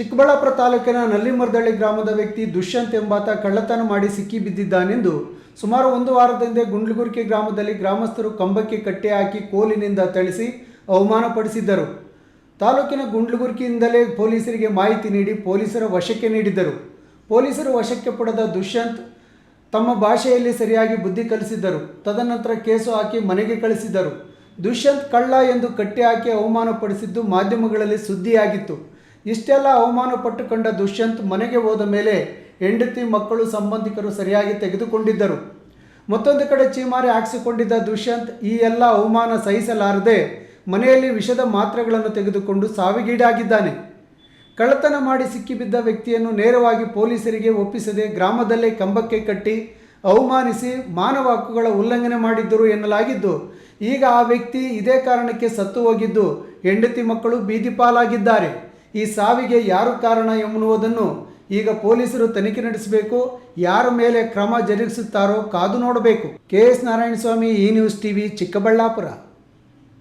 ಚಿಕ್ಕಬಳ್ಳಾಪುರ ತಾಲೂಕಿನ ನಲ್ಲಿಮರ್ದಳ್ಳಿ ಗ್ರಾಮದ ವ್ಯಕ್ತಿ ದುಷ್ಯಂತ್ ಎಂಬಾತ ಕಳ್ಳತನ ಮಾಡಿ ಸಿಕ್ಕಿಬಿದ್ದಿದ್ದಾನೆಂದು ಸುಮಾರು ಒಂದು ವಾರದಿಂದ ಗುಂಡ್ಲುಗುರ್ಕಿ ಗ್ರಾಮದಲ್ಲಿ ಗ್ರಾಮಸ್ಥರು ಕಂಬಕ್ಕೆ ಕಟ್ಟಿ ಹಾಕಿ ಕೋಲಿನಿಂದ ಥಳಿಸಿ ಅವಮಾನಪಡಿಸಿದ್ದರು. ತಾಲೂಕಿನ ಗುಂಡ್ಲುಗುರ್ಕಿಯಿಂದಲೇ ಪೊಲೀಸರಿಗೆ ಮಾಹಿತಿ ನೀಡಿ ಪೊಲೀಸರ ವಶಕ್ಕೆ ನೀಡಿದ್ದರು. ಪೊಲೀಸರು ವಶಕ್ಕೆ ಪಡೆದ ದುಷ್ಯಂತ್ ತಮ್ಮ ಭಾಷೆಯಲ್ಲಿ ಸರಿಯಾಗಿ ಬುದ್ಧಿ ಕಲಿಸಿದ್ದರು. ತದನಂತರ ಕೇಸು ಹಾಕಿ ಮನೆಗೆ ಕಳಿಸಿದ್ದರು. ದುಷ್ಯಂತ್ ಕಳ್ಳ ಎಂದು ಕಟ್ಟಿ ಹಾಕಿ ಅವಮಾನಪಡಿಸಿದ್ದು ಮಾಧ್ಯಮಗಳಲ್ಲಿ ಸುದ್ದಿಯಾಗಿತ್ತು. ಇಷ್ಟೆಲ್ಲ ಅವಮಾನ ಪಟ್ಟುಕೊಂಡ ದುಷ್ಯಂತ್ ಮನೆಗೆ ಹೋದ ಮೇಲೆ ಹೆಂಡತಿ ಮಕ್ಕಳು ಸಂಬಂಧಿಕರು ಸರಿಯಾಗಿ ತೆಗೆದುಕೊಂಡಿದ್ದರು. ಮತ್ತೊಂದು ಕಡೆ ಚೀಮಾರಿ ಹಾಕಿಸಿಕೊಂಡಿದ್ದ ದುಷ್ಯಂತ್ ಈ ಎಲ್ಲ ಅವಮಾನ ಸಹಿಸಲಾರದೆ ಮನೆಯಲ್ಲಿ ವಿಷದ ಮಾತ್ರೆಗಳನ್ನು ತೆಗೆದುಕೊಂಡು ಸಾವಿಗೀಡಾಗಿದ್ದಾನೆ. ಕಳ್ಳತನ ಮಾಡಿ ಸಿಕ್ಕಿಬಿದ್ದ ವ್ಯಕ್ತಿಯನ್ನು ನೇರವಾಗಿ ಪೊಲೀಸರಿಗೆ ಒಪ್ಪಿಸದೆ ಗ್ರಾಮದಲ್ಲೇ ಕಂಬಕ್ಕೆ ಕಟ್ಟಿ ಅವಮಾನಿಸಿ ಮಾನವ ಹಕ್ಕುಗಳ ಉಲ್ಲಂಘನೆ ಮಾಡಿದ್ದರು ಎನ್ನಲಾಗಿದ್ದು, ಈಗ ಆ ವ್ಯಕ್ತಿ ಇದೇ ಕಾರಣಕ್ಕೆ ಸತ್ತು ಹೋಗಿದ್ದು ಹೆಂಡತಿ ಮಕ್ಕಳು ಬೀದಿ ಪಾಲಾಗಿದ್ದಾರೆ. ಈ ಸಾವಿಗೆ ಯಾರು ಕಾರಣ ಎನ್ನುವುದನ್ನು ಈಗ ಪೊಲೀಸರು ತನಿಖೆ ನಡೆಸಬೇಕು. ಯಾರ ಮೇಲೆ ಕ್ರಮ ಜರುಗಿಸುತ್ತಾರೋ ಕಾದು ನೋಡಬೇಕು. KS ನಾರಾಯಣಸ್ವಾಮಿ, ಈ ನ್ಯೂಸ್ ಟಿವಿ, ಚಿಕ್ಕಬಳ್ಳಾಪುರ.